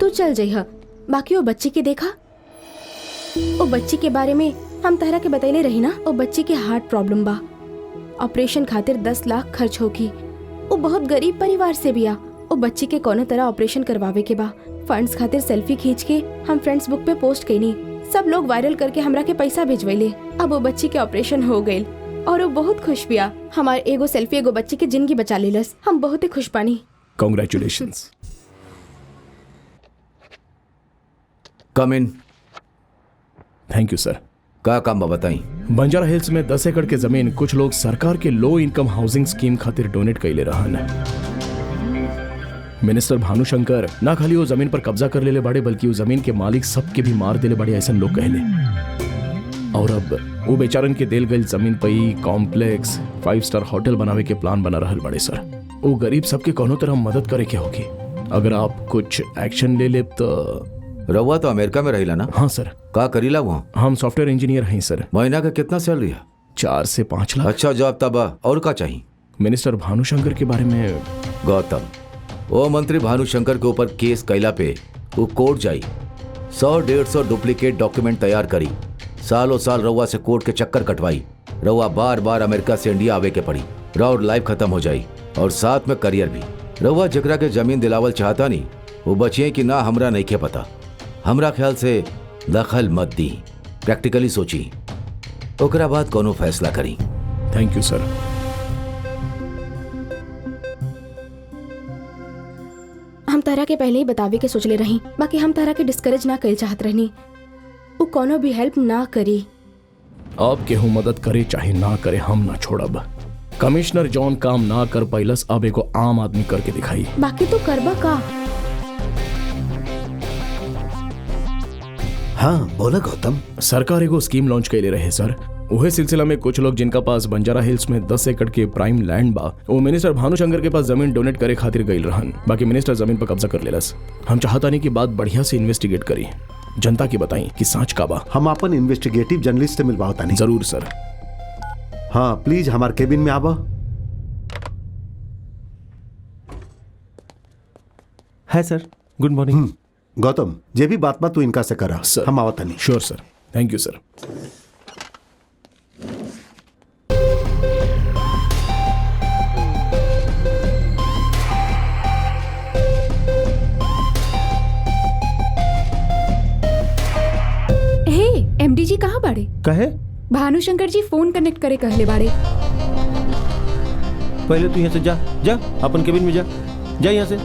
तू चल जइहा। बाकी वो बच्ची के देखा, वो बच्ची के बारे में हम तहरा के बतैले रही ना। वो बच्ची के हार्ट प्रॉब्लम बा, ऑपरेशन खातिर 10 लाख खर्च होगी। वो बहुत गरीब परिवार से बिया। वो बच्ची के कोनो तरह ऑपरेशन करवावे के बा। फंड्स खातिर सेल्फी खींच के हम फ्रेंड्स बुक पे पोस्ट कईनी। सब लोग वायरल करके हमरा के पैसा भेजवैले। अब वो बच्ची के ऑपरेशन हो गइल और वो बहुत खुश बिया। हमार एगो सेल्फी एगो बच्ची के जिंदगी बचा लेलस। हम बहुत ही खुश बानी। Congratulations. Come in. Thank you sir. का काम बा बताई? बंजारा हिल्स में 10 एकड़ के जमीन कुछ लोग सरकार के लो इनकम हाउसिंग स्कीम खातिर डोनेट कइले रहन। मिनिस्टर भानुशंकर ना खाली वो जमीन पर कब्जा कर लेले बाड़े, बल्कि वो जमीन के मालिक सबके भी मार देले बाड़े, ऐसा लोग कहले। और अब वो बेचारन के देल गई जमीन पर ही कॉम्प्लेक्स 5 स्टार होटल बनावे के प्लान बना रहल बाड़े सर। वो गरीब सबके कोनो तरह मदद करे के होगी। अगर आप कुछ एक्शन ले ले तो। रउआ तो अमेरिका में रहिला ना? हाँ सर। का करीला वहाँ? हम सॉफ्टवेयर इंजीनियर हैं सर। महीना का कितना सैलरी है? 4 से 5 लाख। अच्छा जॉब तबा। और का चाहिए? मिनिस्टर भानुशंकर के बारे में। गौतम, वो मंत्री भानुशंकर के ऊपर केस कैला पे वो कोर्ट जाई, 100-150 डुप्लीकेट डॉक्यूमेंट तैयार करी, सालों साल रउआ से कोर्ट के चक्कर कटवाई, रउआ बार बार अमेरिका से इंडिया आवे के पड़ी, राउर लाइफ खत्म हो जाई और साथ में करियर भी। रउआ जकरा के जमीन दिलावल चाहता नहीं, वो बचिए कि ना हमरा नहीं के पता। हमरा ख्याल से दखल मत दी, प्रैक्टिकली सोची, ओकरा बाद कोनो फैसला करी। थैंक यू सर। हम तारा के पहले ही बतावे के सोचले रही, बाकी हम तारा के डिस्करेज ना कर चाहत रहनी। वो कोनो भी हेल्प ना करी। अब केहू मदद करे चाहे ना करे, हम ना छोड़ब। कमिश्नर जॉन काम ना कर पाइलस, अब एगो आम आदमी करके दिखाई। बाकी तो करबा का? हाँ बोला गौतम। सरकार एगो स्कीम लॉन्च कैले रहे सर। उहे सिलसिला में कुछ लोग जिनका पास बंजारा हिल्स में 10 एकड़ के प्राइम लैंड बा, वो मिनिस्टर भानुशंकर के पास जमीन डोनेट करे खातिर गइल रहन। बाकी मिनिस्टर जमीन पर कब्जा कर लेलस। हम चाहता नहीं कि बात बढ़िया से इन्वेस्टिगेट करी, जनता की बताई कि सच का बा। हम अपन इन्वेस्टिगेटिव जर्नलिस्ट से मिलवाता नहीं। जरूर सर। हाँ प्लीज हमारे केबिन में आवा। है सर। Good morning. गौतम, जे भी बात तू इनका से करा सर। हम आवता नहीं। Sure sir. Thank you sir. MD जी कहाँ बाड़े? कहे भानुशंकर जी फोन कनेक्ट करे कहले बाड़े। पहले तू यहाँ से जा, जा अपन केबिन में जा, जा यहाँ से।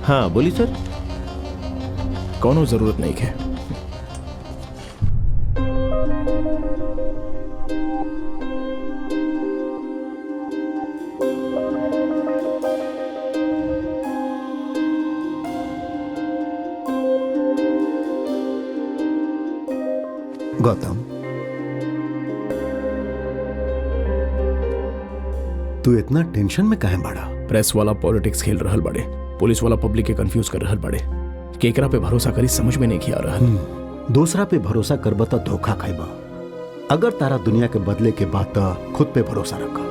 हाँ बोली सर। कोनो जरूरत नहीं है। गौतम, तू इतना टेंशन में काहे बाड़ा? प्रेस वाला पॉलिटिक्स खेल रहल बड़े, पुलिस वाला पब्लिक के कंफ्यूज कर रहल बड़े। केकरा पे भरोसा करी समझ में नहीं किया रहल। दूसरा पे भरोसा करबा तो धोखा खाइबा। अगर तारा दुनिया के बदले के बाद तो खुद पे भरोसा रखा।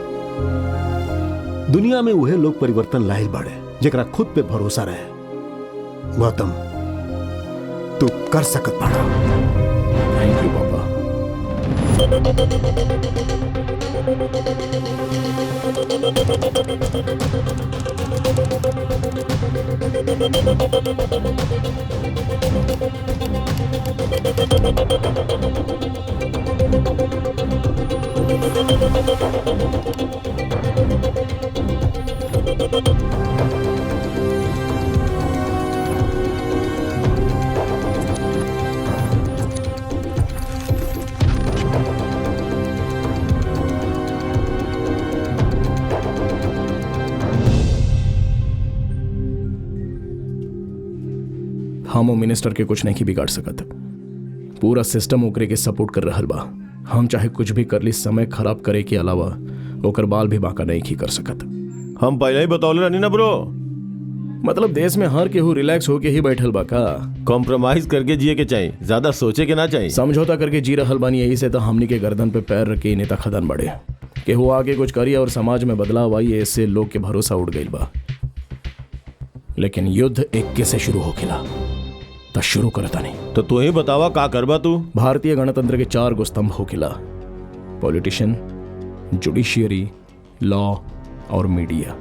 दुनिया में उहे लोग परिवर्तन लाइल बाड़े जेकरा खुद पे भरोसा रहे। गौतम, तू कर सकत बाड़ा। थैंक यू पापा। हम वो मिनिस्टर के कुछ नहीं बिगाड़ सकत। पूरा सिस्टम ओकरे के सपोर्ट कर रहल बा। हम चाहे कुछ भी कर ली, समय खराब करे के अलावा ओकर बाल भी बांका नहीं कर सकत। हम पहले ही बतौले रहनी ना ब्रो। मतलब देश में हर केहू रिलैक्स होके ही बैठल बा का? कॉम्प्रोमाइज करके जिए के चाहिए, ज्यादा सोचे के ना चाहिए। समझौता करके जी रहल बानी, यही से तो हमनी के गर्दन पे पैर रख के नेता खदन बढ़े। केहू आगे कुछ करिए और समाज में बदलाव आई, इससे लोग के भरोसा उड़ गई बा। लेकिन युद्ध 21 से शुरू होखेला तो शुरू करता नहीं। तो तू ही बतावा का करबा तू। भारतीय गणतंत्र के 4 गो स्तंभ होखेला, पॉलिटिशियन, जुडिशियरी, लॉ और मीडिया।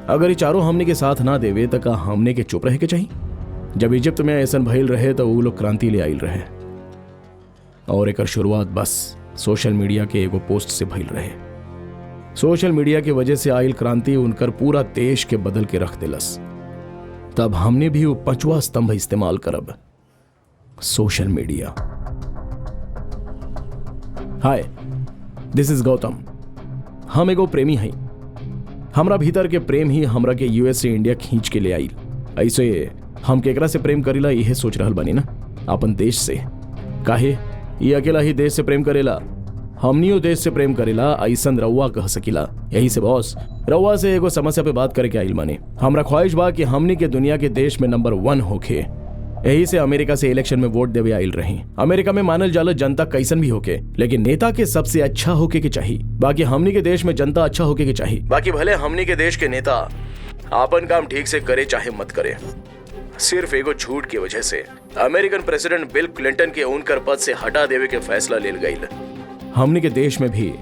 अगर ये चारों हमने के साथ ना देवे तो का हमने के चुप रहे के चाहिए? जब इजिप्त में ऐसा भइल रहे तो वो लोग क्रांति ले आइल रहे और एक शुरुआत बस सोशल मीडिया के एगो पोस्ट से भइल रहे। सोशल मीडिया की वजह से आइल क्रांति उनकर पूरा देश के बदल के रख दिलस। तब हमने भी वो 5वां स्तंभ इस्तेमाल करब, social media. Hi, this is Gautam. हम एगो प्रेमी हई। हमरा भीतर के प्रेम ही हमरा के यूएस से इंडिया खींच के ले आइल। ऐसे हम केकरा से प्रेम करेला यह सोच रहल बनी ना, अपन देश से। काहे ये अकेला ही देश से प्रेम करेला? हमनियो देश से प्रेम करेला ऐसन रउआ कह सकीला। यही से बॉस रउआ से एगो समस्या पे बात करे के आइल माने। हमरा ख्वाहिश बा कि हमनी के दुनिया के देश में नंबर 1 होखे। यही से अमेरिका से इलेक्शन में वोट देवे आइल रही। अमेरिका में मानल जाला जनता कैसन भी होके, लेकिन नेता के सबसे अच्छा होके के चाहिए। बाकी हमनी के देश में जनता अच्छा होके के चाहिए। बाकी भले हमनी के देश के नेता आपन काम ठीक से करे चाहे मत करे, सिर्फ एगो झूठ की वजह से अमेरिकन प्रेसिडेंट बिल क्लिंटन के उनकर पद से हटा देवे के फैसला लेल गईल। हमनी के देश में भी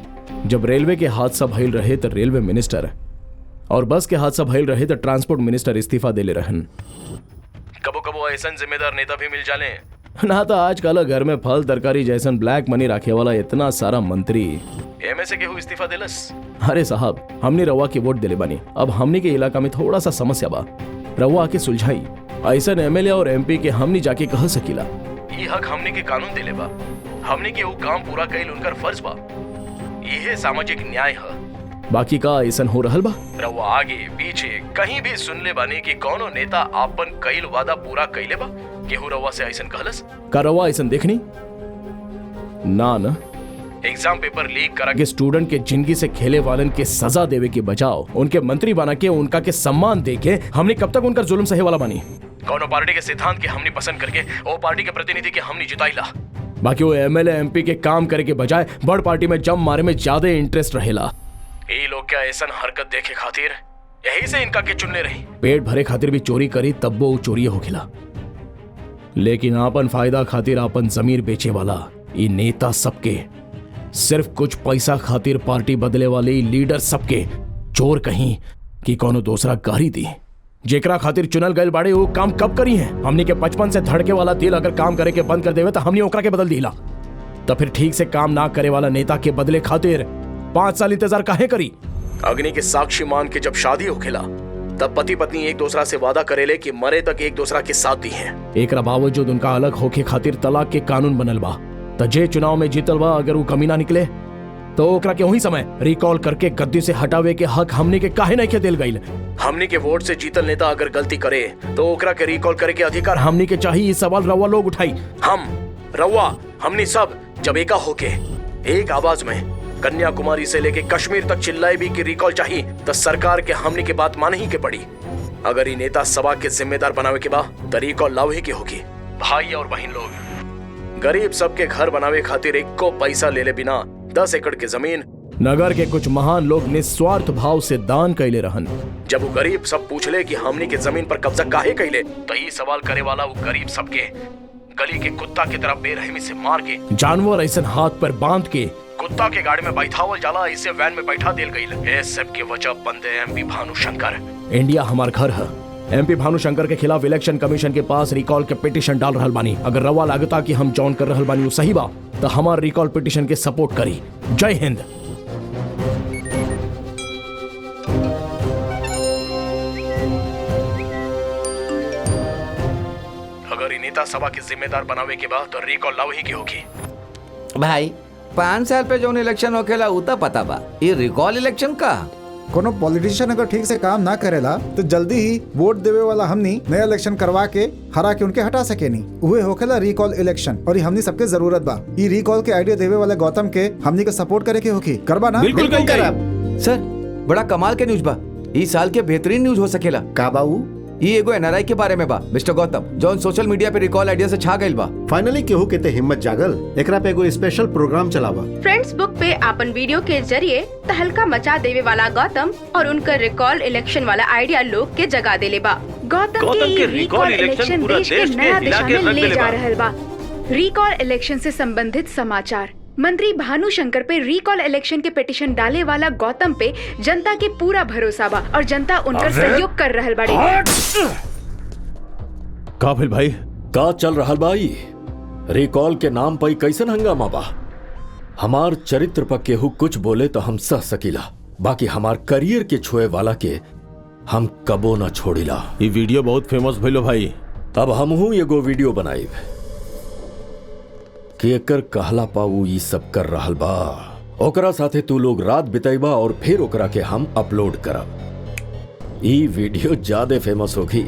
जब रेलवे के हादसा भइल रहे तो रेलवे मिनिस्टर और बस के हादसा भइल रहे तो ट्रांसपोर्ट मिनिस्टर इस्तीफा देले रहन। कबो कबो ऐसा जिम्मेदार नेता भी मिल जाले ना। तो आजकल घर में फल तरकारी जैसन ब्लैक मनी रखे वाला इतना सारा मंत्री एमे से केहू इस्तीफा देलस। अरे साहब, हमने रवा के वोट दिले बानी। अब हमनी के इलाका में थोड़ा सा समस्या बा, रवा आके सुलझाई। ऐसा एमएलए और एमपी के हमनी जाके कह सकीला ये हक हमनी के कानून दिले बा। हमनी के वो काम पूरा कईल उनकर फर्ज बा। यह सामाजिक न्याय है। बाकी का ऐसा हो रहल बा? रवा आगे पीछे कहीं भी सुन ले बानी कि कौनो नेता आपन कईल वादा पूरा कईले बा? केहू रवा से ऐसा कहलस? का रवा ऐसा देखनी ना एग्जाम पेपर लीक करा के स्टूडेंट के जिंदगी से खेले वालन के सजा देवे के बजाओ उनके मंत्री बना के उनका के सम्मान दे के हमने कब तक उनका जुल्म सहे वाला बनी? कौनो पार्टी के सिद्धांत के हमने पसंद करके वो पार्टी के प्रतिनिधि के हमने जिताईला। बाकी वो एमएलए एमपी के काम करे के बजाय बड़ पार्टी में जम मारे में ज्यादा इंटरेस्ट रहेला। ये लोग क्या ऐसा हरकत देखे खातिर यही से इनका के चुनले रही। पेट भरे खातिर भी चोरी करी तब वो चोरी होखेला, लेकिन आपन फायदा खातिर आपन जमीर बेचे वाला ये नेता सबके, सिर्फ कुछ पैसा खातिर पार्टी बदले वाले लीडर सबके चोर कहीं कि कोनो दूसरा गाड़ी दी। जेकरा खातिर चुनल गए बाड़े वो काम कब करी है? हमने के 55 से धड़के वाला दिल अगर काम करे के बंद कर देवे तो हमने ओकरा के बदल दिला। तो फिर ठीक से काम ना करे वाला नेता के बदले खातिर 5 साल इंतजार काहे करी? अग्नि के साक्षी मान के जब शादी होखेला तब पति पत्नी एक दूसरा से वादा करेले कि मरे तक एक दूसरा के साथ दी है। एकरा बावजूद उनका अलग होके खातिर तलाक के कानून बनल बा। तो जे चुनाव में जीतल बा अगर वो कमी ना निकले तो ओकरा के वही समय रिकॉल करके गद्दी से हटावे के हक हमने के काहे नहीं के दिल गईल? हमने के वोट से जीतल नेता अगर गलती करे तो ओकरा के रिकॉल करे के अधिकार हमने के चाहिए। इस सवाल रवा लोग उठाई। हम रवा हमने सब जब एका होके एक आवाज में कन्याकुमारी से लेके कश्मीर तक चिल्लाए भी कि रिकॉल चाहिए तो सरकार के हमने के बात माने ही के पड़ी। अगर ये नेता सभा के जिम्मेदार बनावे के बाद तो रिकॉल लावे की होगी। भाई और बहन लोग, गरीब सबके घर बनावे खातिर एक को पैसा ले ले बिना 10 एकड़ की जमीन नगर के कुछ महान लोग निस्वार्थ भाव से दान कैले रहन। जब वो गरीब सब पूछले कि हमनी के जमीन पर कब्जा काहे कैले तो ये सवाल करे वाला वो गरीब सबके गली के कुत्ता की तरह बेरहमी से मार के जानवर ऐसा हाथ पर बांध के कुत्ता के गाड़ी में बैठावल जाला, इसे वैन में बैठा दिल गई। ये सब के वजह बंदे एमपी भानुशंकर। इंडिया हमार घर है। एमपी भानुशंकर के खिलाफ इलेक्शन कमीशन के पास रिकॉल के पिटीशन डाल रहल बानी। अगर रवा लागता कि हम जॉन कर रहल बानी वो सही बा तो हमार रिकॉल पिटीशन के सपोर्ट करी। जय हिंद। अगर ये नेता सभा के जिम्मेदार बनावे के बाद तो रिकॉल लावे ही की होगी। भाई 5 साल पे जो इलेक्शन होखेला उ त पता बा, ये रिकॉल इलेक्शन का? कोनो पॉलिटिशियन अगर ठीक से काम ना करेला तो जल्दी ही वोट देवे वाला हमनी नया इलेक्शन करवा के हरा के उनके हटा सके नी। उहे होखेला रिकॉल इलेक्शन और ये हमनी सबके जरूरत बा। ये रिकॉल के आइडिया देवे वाले गौतम के हमनी के सपोर्ट करे के होगी। करबा ना? बिल्कुल करब सर। बड़ा कमाल के न्यूज बा। इस साल के बेहतरीन न्यूज हो सकेला। का बाऊ? ये एगो एनआरआई के बारे में बा मिस्टर गौतम, जौन सोशल मीडिया पे रिकॉल आइडिया से छा गइल बा। फाइनली केहू के ते हिम्मत जागल। एकरा पे एगो स्पेशल प्रोग्राम चलावा। फ्रेंड्स बुक पे अपन वीडियो के जरिए तहलका मचा देवे वाला गौतम और उनका रिकॉल इलेक्शन वाला आइडिया लोग के जगा देले बा। गौतम के रिकॉल इलेक्शन देश के नया दिशा में ले जा रहल बा। रिकॉल इलेक्शन से संबंधित समाचार। मंत्री भानु शंकर पे रिकॉल इलेक्शन के पिटीशन डाले वाला गौतम पे जनता के पूरा भरोसा बा और जनता उनका सहयोग कर रहल बाड़ी। का भेल भाई? का चल रहल भाई? रिकॉल के नाम पर कैसन हंगामा बा? हमार चरित्र पर केहू कुछ बोले तो हम सह सकीला, बाकी हमार करियर के छुए वाला के हम कबो न छोड़िला। ये वीडियो बहुत फेमस भइलो भाई। अब हमहू एगो वीडियो बनाई कि एकर कहला पाऊ ई सब कर रहल बा, ओकरा साथे तू लोग रात बिताइबा और फिर ओकरा के हम अपलोड करब। ई वीडियो ज्यादा फेमस होगी।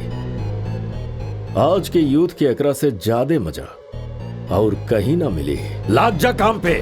आज के यूथ के एकरा से ज्यादा मजा और कहीं ना मिली। लाग जा काम पे।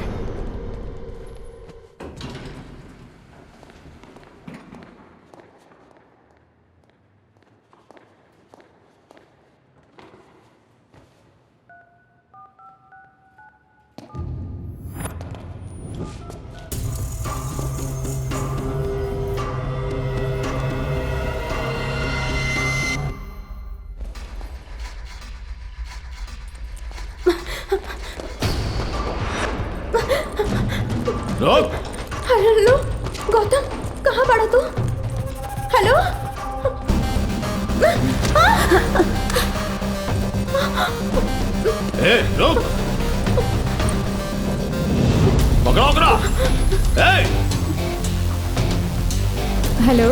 हेलो गौतम, कहाँ पड़ा तू? हेलो रुक, पकड़ो पकड़ो। हेलो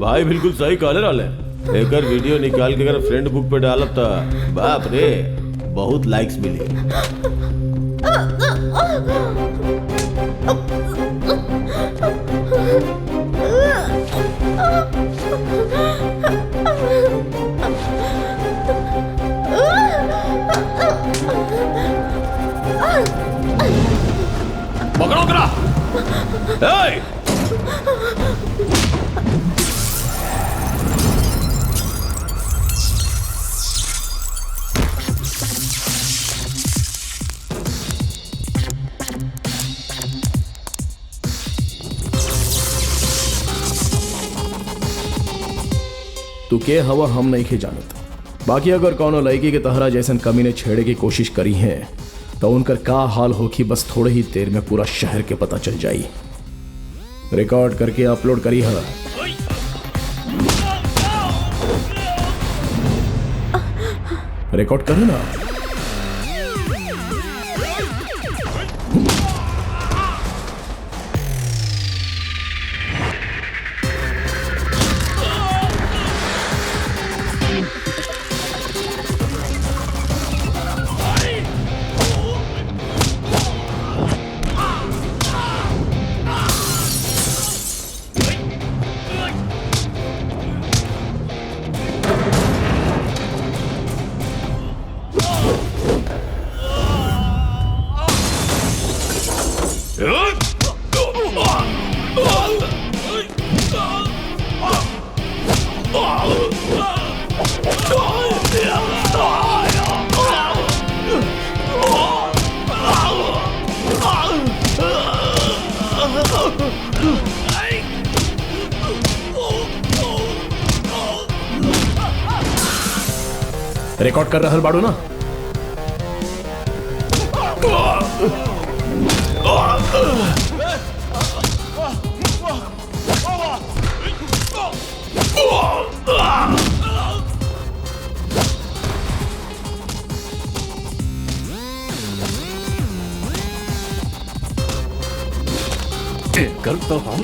भाई बिल्कुल सही कहले रहले। एकर वीडियो निकाल के अगर फ्रेंड बुक पे डालब त बाप रे बहुत लाइक्स मिली। पकड़ो करा। तू के हवा हम नहीं के जानत। बाकी अगर कौनो लड़की के तहरा जैसन कमी ने छेड़े की कोशिश करी है तो उनकर का हाल हो कि बस थोड़े ही देर में पूरा शहर के पता चल जाई। रिकॉर्ड करके अपलोड करी है। रिकॉर्ड कर ना। रिकॉर्ड कर रहल बाड़ू ना? कर तो हम